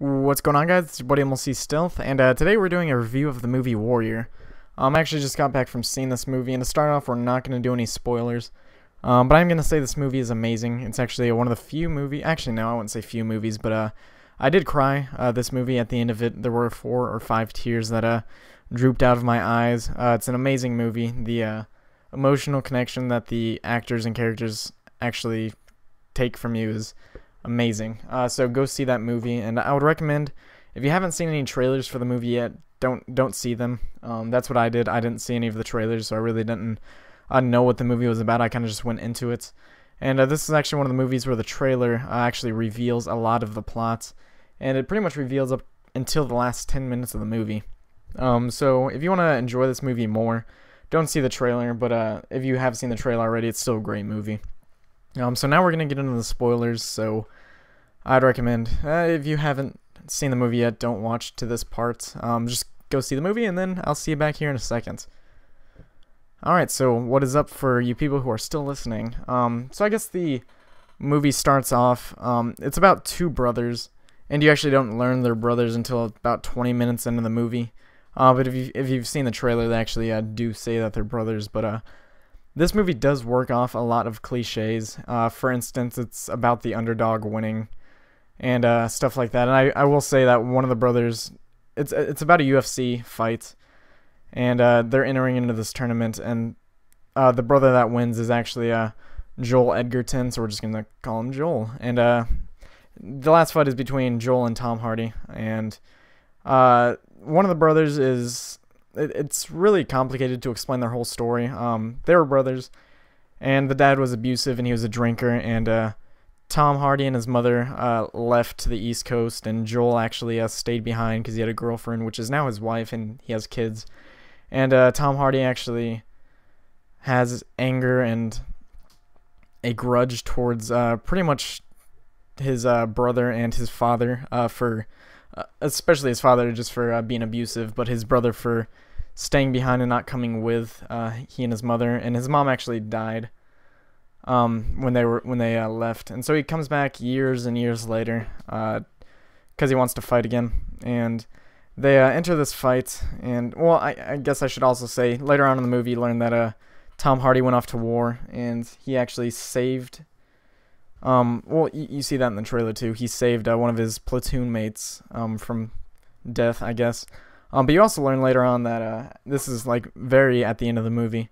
What's going on, guys? It's your buddy MLC Stealth, and today we're doing a review of the movie Warrior. I actually just got back from seeing this movie, and to start off, we're not going to do any spoilers, but I'm going to say this movie is amazing. It's actually one of the few actually no, I wouldn't say few movies, but I did cry this movie at the end of it. There were 4 or 5 tears that drooped out of my eyes. It's an amazing movie. The emotional connection that the actors and characters actually take from you is amazing. So go see that movie, and I would recommend, if you haven't seen any trailers for the movie yet, don't see them. That's what I did. I didn't see any of the trailers, so I really didn't know what the movie was about. I kind of just went into it, and this is actually one of the movies where the trailer actually reveals a lot of the plot, and it pretty much reveals up until the last 10 minutes of the movie. So if you want to enjoy this movie more, don't see the trailer, but if you have seen the trailer already, it's still a great movie. So now we're going to get into the spoilers, so I'd recommend, if you haven't seen the movie yet, don't watch to this part. Just go see the movie, and then I'll see you back here in a second. Alright, so what is up for you people who are still listening? So I guess the movie starts off, it's about 2 brothers, and you actually don't learn they're brothers until about 20 minutes into the movie. But if you've seen the trailer, they actually do say that they're brothers, but this movie does work off a lot of cliches. For instance, it's about the underdog winning and stuff like that. And I will say that one of the brothers, it's about a UFC fight, and they're entering into this tournament, and the brother that wins is actually Joel Edgerton, so we're just going to call him Joel. And the last fight is between Joel and Tom Hardy, and one of the brothers is... It's really complicated to explain their whole story. They were brothers, and the dad was abusive, and he was a drinker, and Tom Hardy and his mother left to the East Coast, and Joel actually stayed behind because he had a girlfriend, which is now his wife, and he has kids. And Tom Hardy actually has anger and a grudge towards pretty much his brother and his father for... especially his father just for being abusive, but his brother for staying behind and not coming with he and his mother. And his mom actually died when they left, and so he comes back years and years later because he wants to fight again. And they enter this fight, and well, I guess I should also say later on in the movie you learn that Tom Hardy went off to war, and he actually saved... well, you see that in the trailer too. He saved one of his platoon mates from death, I guess. But you also learn later on that this is like very at the end of the movie.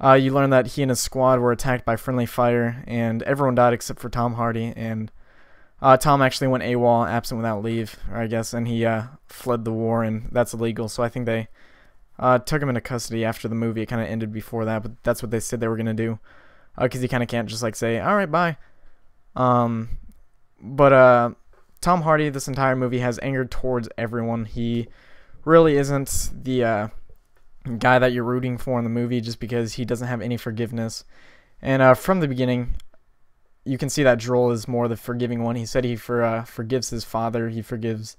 You learn that he and his squad were attacked by friendly fire, and everyone died except for Tom Hardy. And Tom actually went AWOL, absent without leave, I guess, and he fled the war, and that's illegal. So I think they took him into custody after the movie. It kind of ended before that, but that's what they said they were gonna do, because you kind of can't just like say, "All right, bye." But Tom Hardy, this entire movie, has anger towards everyone. He really isn't the guy that you're rooting for in the movie, just because he doesn't have any forgiveness. And from the beginning, you can see that Joel is more the forgiving one. He said he forgives his father, he forgives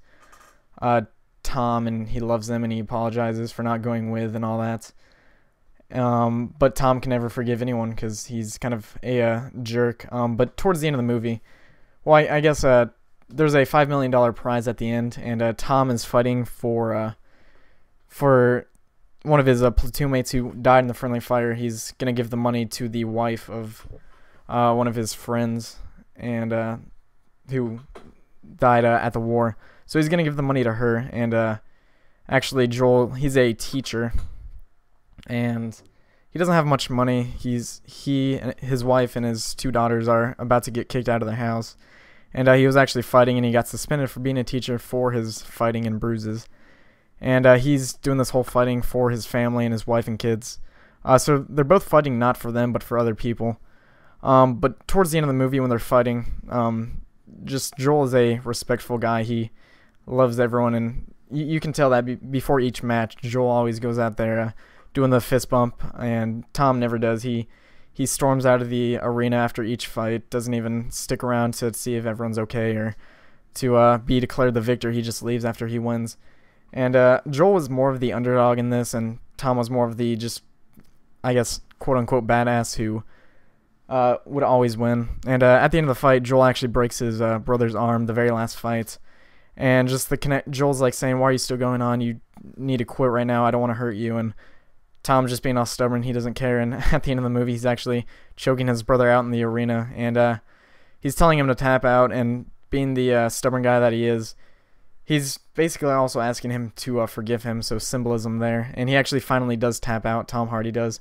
Tom, and he loves them, and he apologizes for not going with and all that. But Tom can never forgive anyone because he's kind of a jerk. But towards the end of the movie, well, I guess there's a $5 million prize at the end, and Tom is fighting for one of his platoon mates who died in the friendly fire. He's gonna give the money to the wife of one of his friends, and who died at the war. So he's gonna give the money to her, and actually Joel, he's a teacher, and he doesn't have much money. He and his wife and his 2 daughters are about to get kicked out of their house, and he was actually fighting, and he got suspended for being a teacher for his fighting and bruises. And he's doing this whole fighting for his family and his wife and kids. So they're both fighting not for them, but for other people. But towards the end of the movie when they're fighting, just Joel is a respectful guy. He loves everyone, and you can tell that before each match, Joel always goes out there doing the fist bump, and Tom never does. He storms out of the arena after each fight, doesn't even stick around to see if everyone's okay or to be declared the victor. He just leaves after he wins. And Joel was more of the underdog in this, and Tom was more of the just, I guess, quote-unquote badass who would always win. And at the end of the fight, Joel actually breaks his brother's arm, the very last fight. And just the connect, Joel's like saying, "Why are you still going on? You need to quit right now. I don't want to hurt you." And Tom just being all stubborn, he doesn't care. And at the end of the movie, he's actually choking his brother out in the arena, and he's telling him to tap out. And being the stubborn guy that he is, he's basically also asking him to forgive him. So symbolism there, and he actually finally does tap out. Tom Hardy does.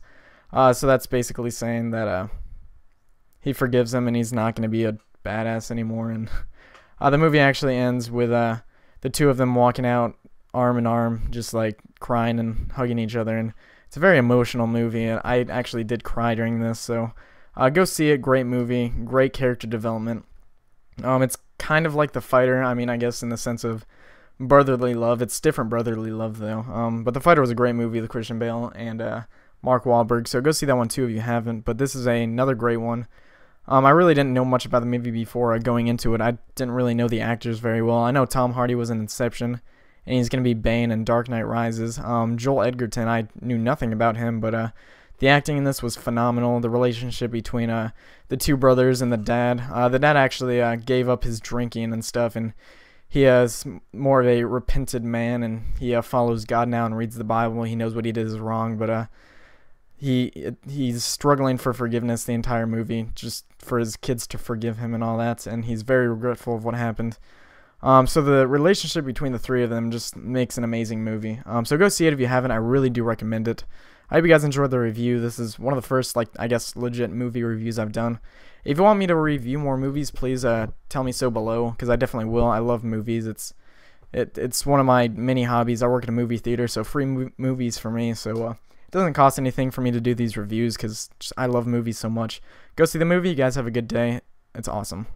So that's basically saying that he forgives him and he's not going to be a badass anymore. And the movie actually ends with the two of them walking out arm in arm, just like crying and hugging each other. And it's a very emotional movie, and I actually did cry during this. So go see it. Great movie, great character development. It's kind of like The Fighter. I mean, I guess in the sense of brotherly love. It's different brotherly love though. But The Fighter was a great movie with Christian Bale and Mark Wahlberg. So go see that one too if you haven't. But this is another great one. I really didn't know much about the movie before going into it. I didn't really know the actors very well. I know Tom Hardy was in Inception, and he's going to be Bane in Dark Knight Rises. Joel Edgerton, I knew nothing about him, but the acting in this was phenomenal. The relationship between the two brothers and the dad. The dad actually gave up his drinking and stuff, and he is more of a repented man, and he follows God now and reads the Bible. He knows what he did is wrong, but he's struggling for forgiveness the entire movie, just for his kids to forgive him and all that, and he's very regretful of what happened. So the relationship between the three of them just makes an amazing movie. So go see it if you haven't. I really do recommend it. I hope you guys enjoyed the review. This is one of the first, I guess, legit movie reviews I've done. If you want me to review more movies, please tell me so below, because I definitely will. I love movies. It's one of my many hobbies. I work at a movie theater, so free movies for me. So it doesn't cost anything for me to do these reviews, because I love movies so much. Go see the movie. You guys have a good day. It's awesome.